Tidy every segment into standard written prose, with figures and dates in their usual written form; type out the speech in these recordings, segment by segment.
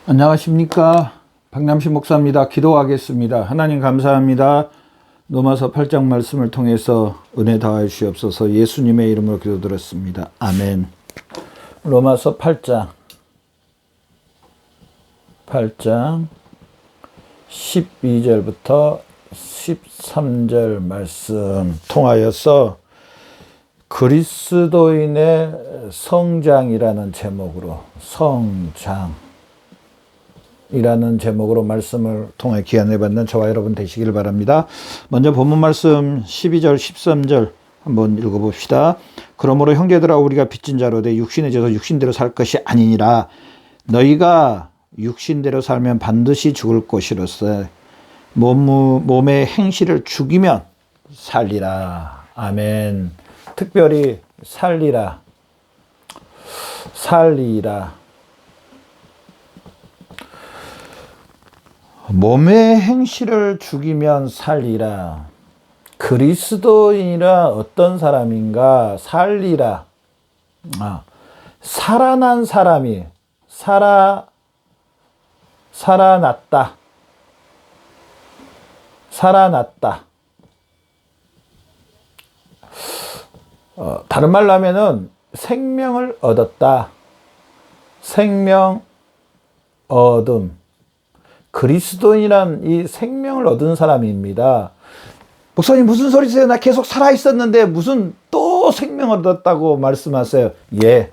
안녕하십니까. 박남신 목사입니다. 기도하겠습니다. 하나님 감사합니다. 로마서 8장 말씀을 통해서 은혜 더하여 주시옵소서. 예수님의 이름으로 기도드렸습니다. 아멘. 로마서 8장 12절부터 13절 말씀 통하여서 그리스도인의 성장이라는 제목으로 이라는 제목으로 말씀을 통해 귀환을 받는 저와 여러분 되시길 바랍니다. 먼저 본문 말씀 12절 13절 한번 읽어봅시다. 그러므로 형제들아 우리가 빚진 자로 돼 육신에 져서 육신대로 살 것이 아니니라. 너희가 육신대로 살면 반드시 죽을 것이로서 몸의 행실을 죽이면 살리라. 아멘. 특별히 살리라. 몸의 행실을 죽이면 살리라. 그리스도인이라 어떤 사람인가? 살리라. 살아난 사람이 살아났다. 다른 말로 하면은 생명을 얻었다. 생명 얻음. 그리스도인이란 이 생명을 얻은 사람입니다. 목사님 무슨 소리세요? 나 계속 살아있었는데 무슨 또 생명을 얻었다고 말씀하세요? 예,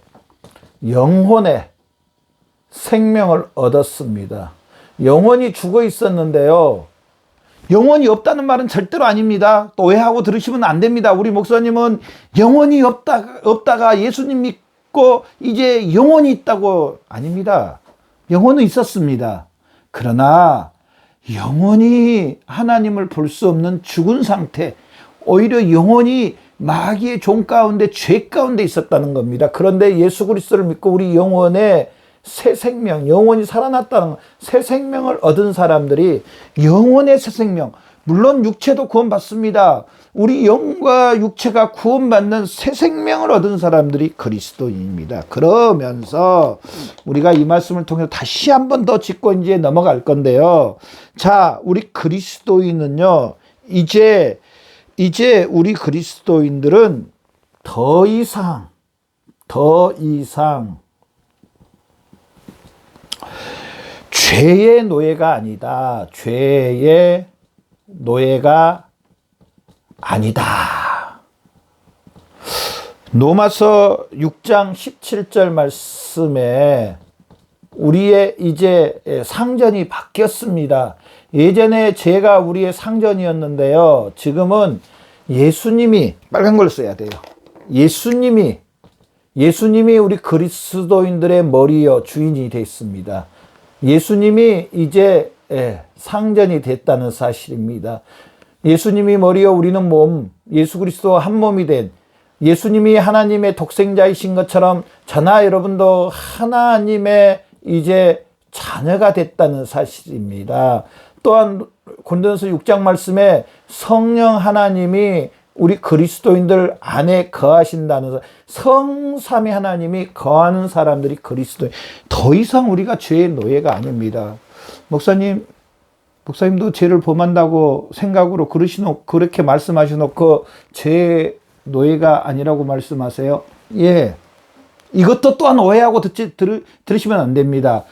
영혼의 생명을 얻었습니다. 영혼이 죽어 있었는데요. 영혼이 없다는 말은 절대로 아닙니다. 또 오해하고 들으시면 안 됩니다. 우리 목사님은 영혼이 없다가 예수님 믿고 이제 영혼이 있다고 아닙니다. 영혼은 있었습니다. 그러나 영원히 하나님을 볼 수 없는 죽은 상태, 오히려 영원히 마귀의 종 가운데 죄 가운데 있었다는 겁니다. 그런데 예수 그리스도를 믿고 우리 영혼의 새 생명, 영원히 살아났다는 새 생명을 얻은 사람들이 영혼의 새 생명, 물론 육체도 구원받습니다. 우리 영과 육체가 구원받는 새 생명을 얻은 사람들이 그리스도인입니다. 그러면서 우리가 이 말씀을 통해서 다시 한 번 더 짚고 이제 넘어갈 건데요. 자, 우리 그리스도인은요, 이제 우리 그리스도인들은 더 이상 죄의 노예가 아니다. 죄의 노예가 아니다. 로마서 6장 17절 말씀에 우리의 이제 상전이 바뀌었습니다. 예전에 죄가 우리의 상전이었는데요. 지금은 예수님이, 빨간 걸 써야 돼요. 예수님이 우리 그리스도인들의 머리요 주인이 됐습니다. 예수님이 이제 상전이 됐다는 사실입니다. 예수님이 머리요 우리는 몸, 예수 그리스도와 한 몸이 된, 예수님이 하나님의 독생자이신 것처럼 저나 여러분도 하나님의 이제 자녀가 됐다는 사실입니다. 또한 고린도전서 6장 말씀에 성령 하나님이 우리 그리스도인들 안에 거하신다는, 성삼위 하나님이 거하는 사람들이 그리스도인. 더 이상 우리가 죄의 노예가 아닙니다. 목사님도 죄를 범한다고 생각으로 그렇게 말씀하셔놓고 죄의 노예가 아니라고 말씀하세요? 예. 이것도 또한 오해하고 들으시면 안 됩니다.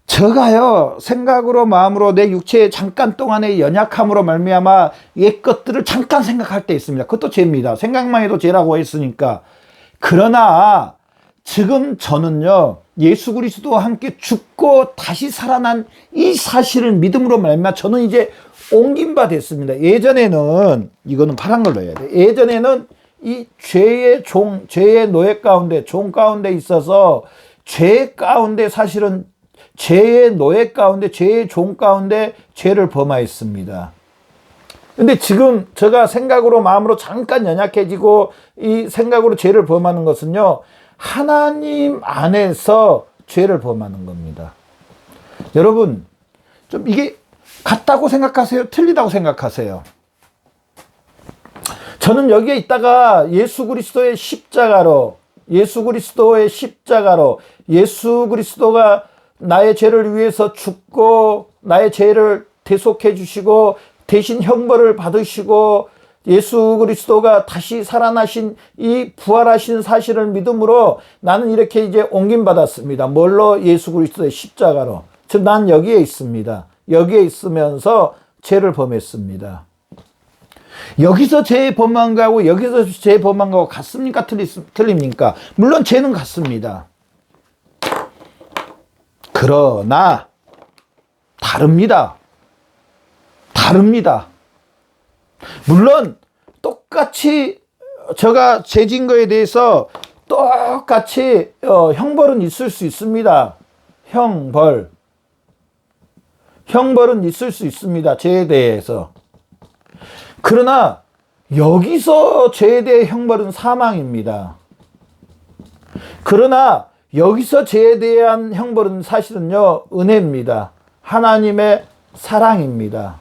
저가요, 생각으로 마음으로 내 육체의 잠깐 동안의 연약함으로 말미암아 옛 것들을 잠깐 생각할 때 있습니다. 그것도 죄입니다. 생각만 해도 죄라고 했으니까. 그러나 지금 저는요, 예수 그리스도와 함께 죽고 다시 살아난 이 사실을 믿음으로 말미암아 저는 이제 옮긴 바 됐습니다. 예전에는, 이거는 파란 걸로 해야 돼. 예전에는 이 죄의 노예 가운데, 종 가운데 있어서 죄 가운데 사실은 죄의 노예 가운데, 죄의 종 가운데 죄를 범하였습니다. 근데 지금 제가 생각으로 마음으로 잠깐 연약해지고 이 생각으로 죄를 범하는 것은요, 하나님 안에서 죄를 범하는 겁니다. 여러분, 좀 이게 같다고 생각하세요? 틀리다고 생각하세요? 저는 여기에 있다가 예수 그리스도의 십자가로 예수 그리스도가 나의 죄를 위해서 죽고 나의 죄를 대속해 주시고 대신 형벌을 받으시고 예수 그리스도가 다시 살아나신 이 부활하신 사실을 믿음으로 나는 이렇게 이제 옮김받았습니다. 뭘로? 예수 그리스도의 십자가로. 즉, 난 여기에 있습니다. 여기에 있으면서 죄를 범했습니다. 여기서 죄 범한 거하고 여기서 죄 범한 거하고 같습니까? 틀립니까? 물론 죄는 같습니다. 그러나 다릅니다. 다릅니다. 물론 똑같이 제가 죄진 거에 대해서 똑같이 형벌은 있을 수 있습니다. 형벌은 있을 수 있습니다. 죄에 대해서. 그러나 여기서 죄에 대해 형벌은 사망입니다. 그러나 여기서 죄에 대한 형벌은 사실은요, 은혜입니다. 하나님의 사랑입니다.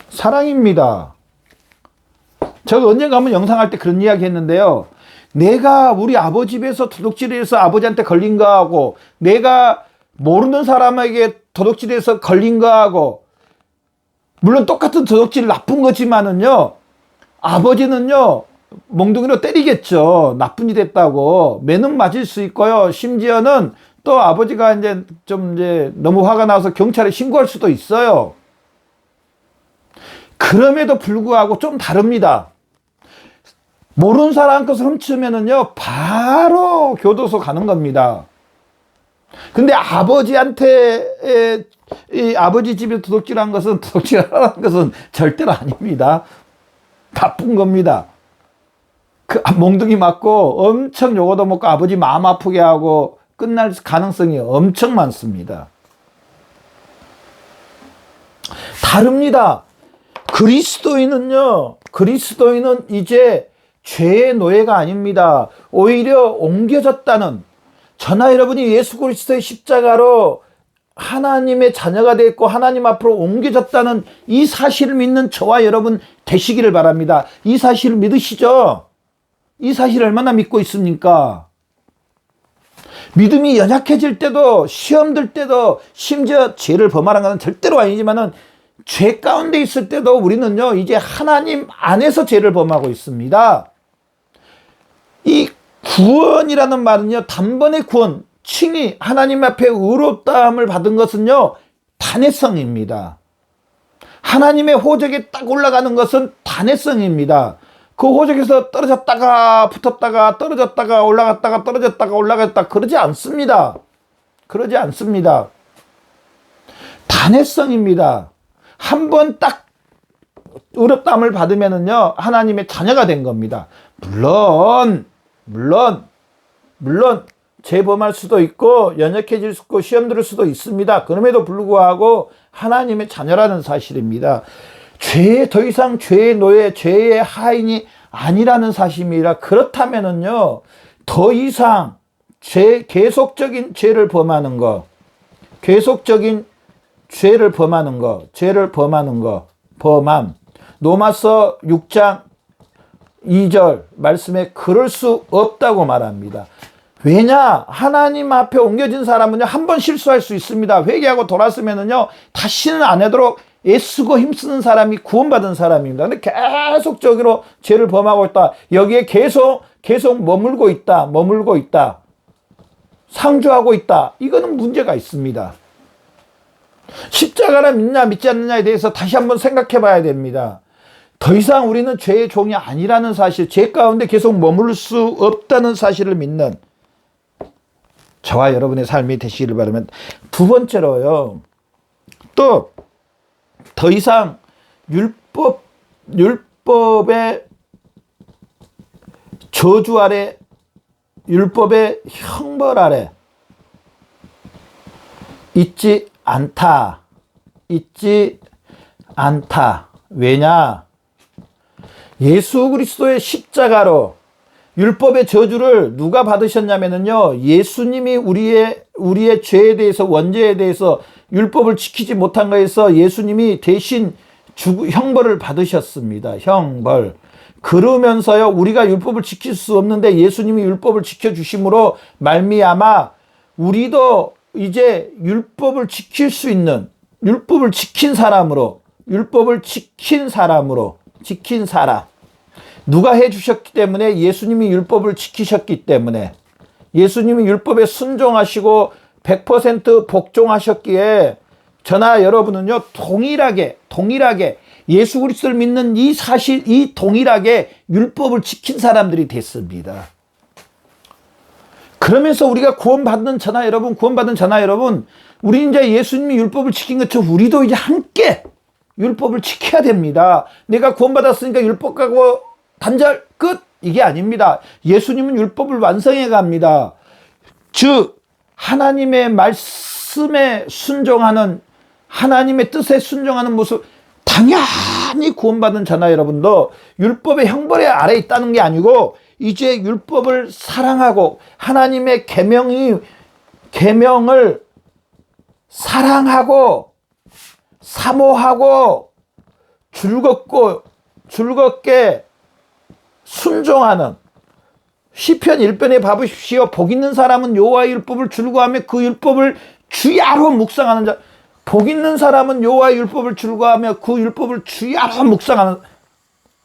사랑입니다. 제가 언젠가 한번 영상할 때 그런 이야기 했는데요. 내가 우리 아버지 집에서 도둑질해서 아버지한테 걸린 거하고 내가 모르는 사람에게 도둑질해서 걸린 거하고 물론 똑같은 도둑질 나쁜 거지만은요, 아버지는요 몽둥이로 때리겠죠. 나쁜 일 했다고 매는 맞을 수 있고요. 심지어는 또 아버지가 이제 너무 화가 나서 경찰에 신고할 수도 있어요. 그럼에도 불구하고 좀 다릅니다. 모르는 사람 것을 훔치면은요 바로 교도소 가는 겁니다. 근데 아버지한테 이 아버지 집에 도둑질한 것은 도둑질하는 것은 절대로 아닙니다. 나쁜 겁니다. 그 몽둥이 맞고 엄청 요거도 먹고 아버지 마음 아프게 하고 끝날 가능성이 엄청 많습니다. 다릅니다. 그리스도인은 이제 죄의 노예가 아닙니다. 오히려 옮겨졌다는, 저나 여러분이 예수 그리스도의 십자가로 하나님의 자녀가 됐고 하나님 앞으로 옮겨졌다는 이 사실을 믿는 저와 여러분 되시기를 바랍니다. 이 사실을 믿으시죠? 이 사실을 얼마나 믿고 있습니까? 믿음이 연약해질 때도, 시험 들 때도, 심지어 죄를 범하는 것은 절대로 아니지만은 죄 가운데 있을 때도 우리는요 이제 하나님 안에서 죄를 범하고 있습니다. 이 구원이라는 말은요, 단번에 구원, 칭의, 하나님 앞에 의롭다함을 받은 것은요 단회성입니다. 하나님의 호적에 딱 올라가는 것은 단회성입니다. 그 호적에서 떨어졌다가 붙었다가 떨어졌다가 올라갔다가 떨어졌다가 올라갔다 그러지 않습니다. 그러지 않습니다. 단회성입니다. 한 번 딱 의롭다함을 받으면은요 하나님의 자녀가 된 겁니다. 물론 재범할 수도 있고 연약해질 수 있고 시험 들을 수도 있습니다. 그럼에도 불구하고 하나님의 자녀라는 사실입니다. 더 이상 죄의 노예, 죄의 하인이 아니라는 사실입니다. 그렇다면은요 더 이상 계속적인 죄를 범하는 거, 범함. 로마서 6장 2절 말씀에 그럴 수 없다고 말합니다. 왜냐? 하나님 앞에 옮겨진 사람은요, 한 번 실수할 수 있습니다. 회개하고 돌았으면은요, 다시는 안 하도록 애쓰고 힘쓰는 사람이 구원받은 사람입니다. 근데 계속적으로 죄를 범하고 있다. 여기에 계속 머물고 있다. 상주하고 있다. 이거는 문제가 있습니다. 십자가를 믿냐 믿지 않느냐에 대해서 다시 한번 생각해 봐야 됩니다. 더 이상 우리는 죄의 종이 아니라는 사실, 죄 가운데 계속 머물 수 없다는 사실을 믿는 저와 여러분의 삶이 되시기를 바라면, 두 번째로요, 또 더 이상 율법의 저주 아래, 율법의 형벌 아래 있지 않다. 왜냐? 예수 그리스도의 십자가로 율법의 저주를 누가 받으셨냐면요, 예수님이 우리의 죄에 대해서, 원죄에 대해서 율법을 지키지 못한 거에서 예수님이 대신 형벌을 받으셨습니다. 형벌. 그러면서요, 우리가 율법을 지킬 수 없는데 예수님이 율법을 지켜주심으로 말미암아 우리도 이제 율법을 지킬 수 있는, 율법을 지킨 사람으로, 지킨 사람. 누가 해주셨기 때문에? 예수님이 율법을 지키셨기 때문에. 예수님이 율법에 순종하시고 100% 복종하셨기에 저나 여러분은요, 동일하게 예수 그리스도를 믿는 이 사실, 이 동일하게 율법을 지킨 사람들이 됐습니다. 그러면서 우리가 구원받은 저나 여러분, 우리 이제 예수님이 율법을 지킨 것처럼 우리도 이제 함께 율법을 지켜야 됩니다. 내가 구원받았으니까 율법하고 단절 끝, 이게 아닙니다. 예수님은 율법을 완성해 갑니다. 즉 하나님의 말씀에 순종하는, 하나님의 뜻에 순종하는 모습, 당연히 구원받은 저나 여러분도 율법의 형벌의 아래에 있다는 게 아니고 이제 율법을 사랑하고 하나님의 계명을 사랑하고 사모하고 즐겁게 순종하는, 시편 1편에 봐보십시오. 복 있는 사람은 여호와의 율법을 즐거워하며 그 율법을 주야로 묵상하는 자. 복 있는 사람은 여호와의 율법을 즐거워하며 그 율법을 주야로 묵상하는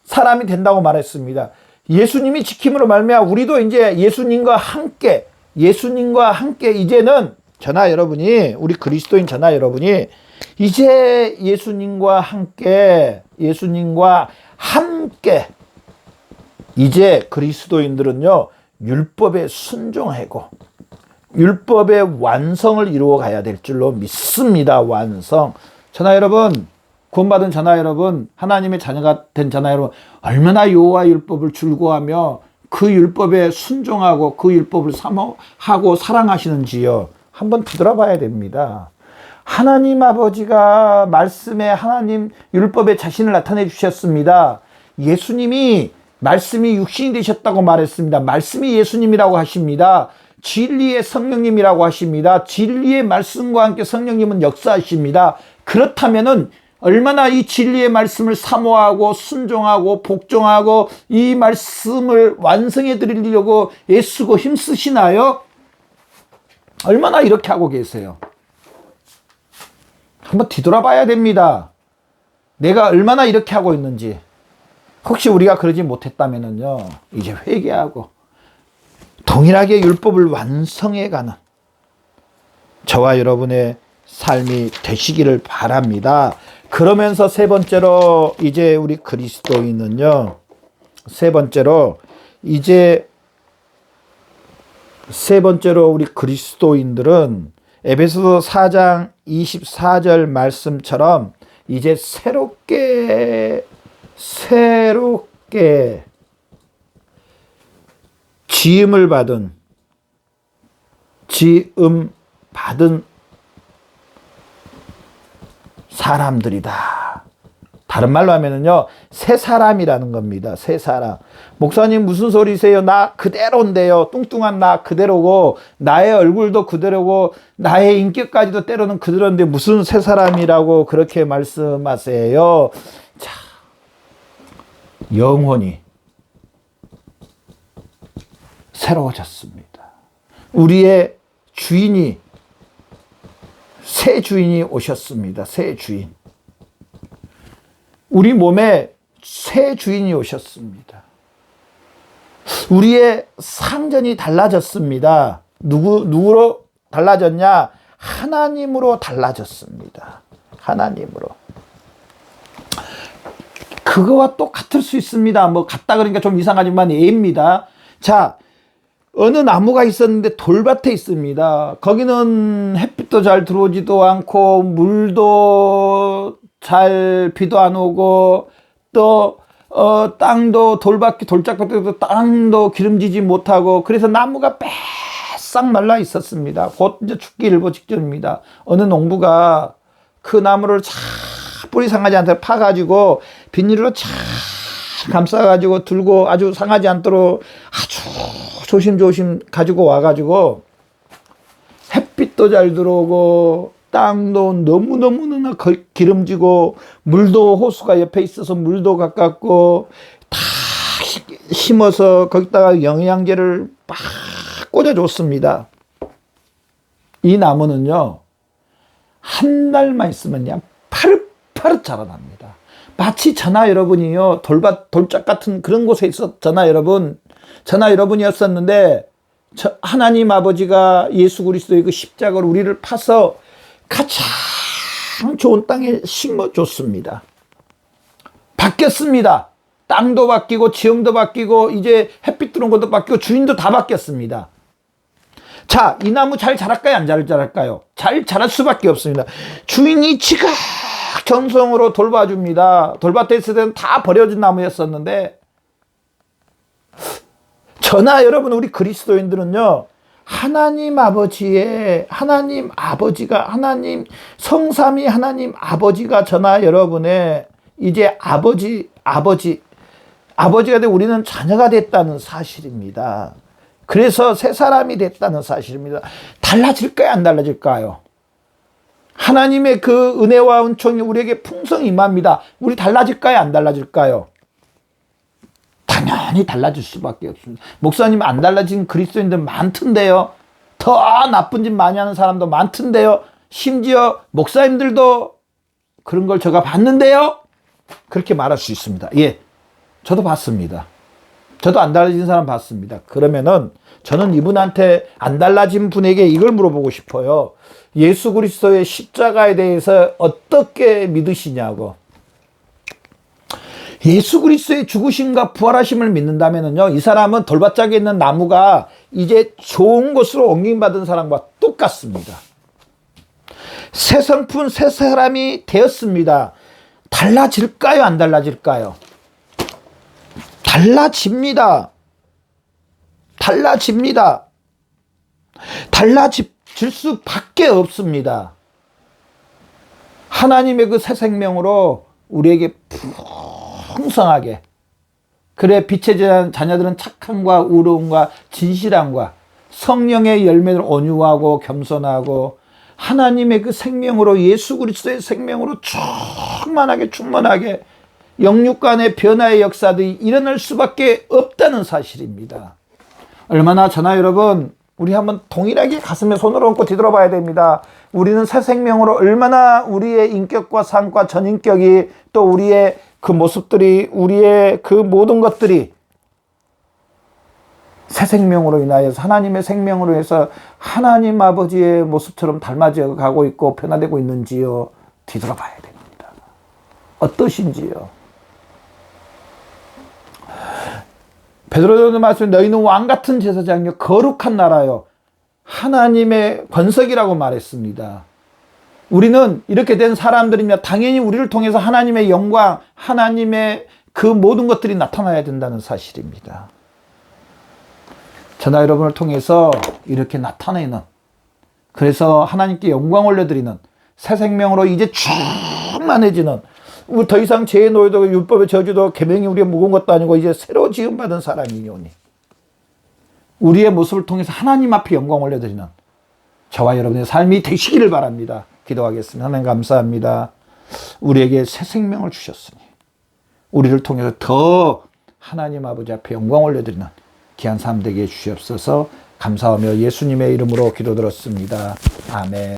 사람이 된다고 말했습니다. 예수님이 지킴으로 말미암아 우리도 이제 예수님과 함께 이제는 저나 여러분이, 우리 그리스도인 저나 여러분이 이제 예수님과 함께 이제 그리스도인들은요, 율법에 순종하고 율법의 완성을 이루어 가야 될 줄로 믿습니다. 완성. 저나 여러분, 구원받은 저나 여러분, 하나님의 자녀가 된 저나 여러분, 얼마나 여호와의 율법을 즐거워하며 그 율법에 순종하고 그 율법을 사모하고 사랑하시는지요. 한번 뒤돌아봐야 됩니다. 하나님 아버지가 말씀에, 하나님 율법에 자신을 나타내 주셨습니다. 예수님이 말씀이 육신이 되셨다고 말했습니다. 말씀이 예수님이라고 하십니다. 진리의 성령님이라고 하십니다. 진리의 말씀과 함께 성령님은 역사하십니다. 그렇다면은 얼마나 이 진리의 말씀을 사모하고 순종하고 복종하고 이 말씀을 완성해 드리려고 애쓰고 힘쓰시나요? 얼마나 이렇게 하고 계세요? 한번 뒤돌아봐야 됩니다. 내가 얼마나 이렇게 하고 있는지. 혹시 우리가 그러지 못했다면요, 이제 회개하고 동일하게 율법을 완성해가는 저와 여러분의 삶이 되시기를 바랍니다. 그러면서 세 번째로 이제 우리 그리스도인은요, 우리 그리스도인들은 에베소서 4장 24절 말씀처럼 이제 새롭게 지음 받은 사람들이다. 다른 말로 하면은요, 새 사람이라는 겁니다. 새 사람. 목사님 무슨 소리세요? 나 그대로인데요. 뚱뚱한 나 그대로고, 나의 얼굴도 그대로고, 나의 인격까지도 때로는 그대로인데 무슨 새 사람이라고 그렇게 말씀하세요? 자, 영혼이 새로워졌습니다. 우리의 주인이, 새 주인이 오셨습니다. 새 주인. 우리 몸에 새 주인이 오셨습니다. 우리의 상전이 달라졌습니다. 누구로 달라졌냐? 하나님으로 달라졌습니다. 하나님으로. 그거와 똑같을 수 있습니다. 뭐 같다 그러니까 좀 이상하지만 예입니다. 자, 어느 나무가 있었는데 돌밭에 있습니다. 거기는 햇빛도 잘 들어오지도 않고 물도 잘 비도 안 오고 또 땅도 돌짝밭에도 땅도 기름지지 못하고 그래서 나무가 빼싹 말라 있었습니다. 곧 이제 죽기 일보 직전입니다. 어느 농부가 그 나무를 잘 뿌리 상하지 않도록 파가지고 비닐로 잘 감싸가지고 들고 아주 상하지 않도록 아주 조심조심 가지고 와가지고 햇빛도 잘 들어오고 땅도 너무너무나 기름지고 물도 호수가 옆에 있어서 물도 가깝고 다 심어서 거기다가 영양제를 막 꽂아줬습니다. 이 나무는요, 한 달만 있으면 그냥 파릇파릇 자라납니다. 마치 저나 여러분이요, 돌짝 같은 그런 곳에 저나 여러분이었었는데, 하나님 아버지가 예수 그리스도의 그 십자가로 우리를 파서 가장 좋은 땅에 심어줬습니다. 바뀌었습니다. 땅도 바뀌고 지형도 바뀌고 이제 햇빛 들어온 것도 바뀌고 주인도 다 바뀌었습니다. 자, 이 나무 잘 자랄까요? 안 잘 자랄까요? 잘 자랄 수밖에 없습니다. 주인이 지각정성으로 돌봐줍니다. 돌밭에 있을 때는 다 버려진 나무였었는데, 저나 여러분 우리 그리스도인들은요, 하나님 성삼위 하나님 아버지가 저나 여러분의 이제 아버지가 되고 우리는 자녀가 됐다는 사실입니다. 그래서 새 사람이 됐다는 사실입니다. 달라질까요? 안 달라질까요? 하나님의 그 은혜와 은총이 우리에게 풍성히 임합니다. 우리 달라질까요? 안 달라질까요? 당연히 달라질 수밖에 없습니다. 목사님 안 달라진 그리스도인들 많던데요. 더 나쁜 짓 많이 하는 사람도 많던데요. 심지어 목사님들도 그런 걸 제가 봤는데요. 그렇게 말할 수 있습니다. 예, 저도 봤습니다. 저도 안 달라진 사람 봤습니다. 그러면은 저는 이분한테 안 달라진 분에게 이걸 물어보고 싶어요. 예수 그리스도의 십자가에 대해서 어떻게 믿으시냐고. 예수 그리스도의 죽으심과 부활하심을 믿는다면요, 이 사람은 돌밭짝에 있는 나무가 이제 좋은 곳으로 옮김받은 사람과 똑같습니다. 새 성품, 새 사람이 되었습니다. 달라질까요? 안 달라질까요? 달라집니다. 달라질 수밖에 없습니다. 하나님의 그 새 생명으로 우리에게 풍성하게, 그래 빛의 자녀들은 착함과 의로움과 진실함과 성령의 열매를 온유하고 겸손하고 하나님의 그 생명으로, 예수 그리스도의 생명으로 충만하게 영육간의 변화의 역사들이 일어날 수밖에 없다는 사실입니다. 얼마나 저나 여러분, 우리 한번 동일하게 가슴에 손을 얹고 뒤돌아봐야 됩니다. 우리는 새 생명으로 얼마나 우리의 인격과 삶과 전인격이, 또 우리의 그 모습들이, 우리의 그 모든 것들이 새 생명으로 인하여서, 하나님의 생명으로 해서 하나님 아버지의 모습처럼 닮아져 가고 있고 변화되고 있는지요, 뒤돌아봐야 됩니다. 어떠신지요? 베드로는 말씀, 너희는 왕같은 제사장이요 거룩한 나라요 하나님의 권석이라고 말했습니다. 우리는 이렇게 된 사람들이면 당연히 우리를 통해서 하나님의 영광, 하나님의 그 모든 것들이 나타나야 된다는 사실입니다. 저나 여러분을 통해서 이렇게 나타내는, 그래서 하나님께 영광 올려드리는 새 생명으로 이제 충만해지는, 더 이상 죄의 노예도 율법의 저주도 계명이 우리의 무거운 것도 아니고 이제 새로 지음받은 사람이오니 우리의 모습을 통해서 하나님 앞에 영광 올려드리는 저와 여러분의 삶이 되시기를 바랍니다. 기도하겠습니다. 하나님 감사합니다. 우리에게 새 생명을 주셨으니 우리를 통해서 더 하나님 아버지 앞에 영광 올려드리는 귀한 삶 되게 주시옵소서. 감사하며 예수님의 이름으로 기도드렸습니다. 아멘.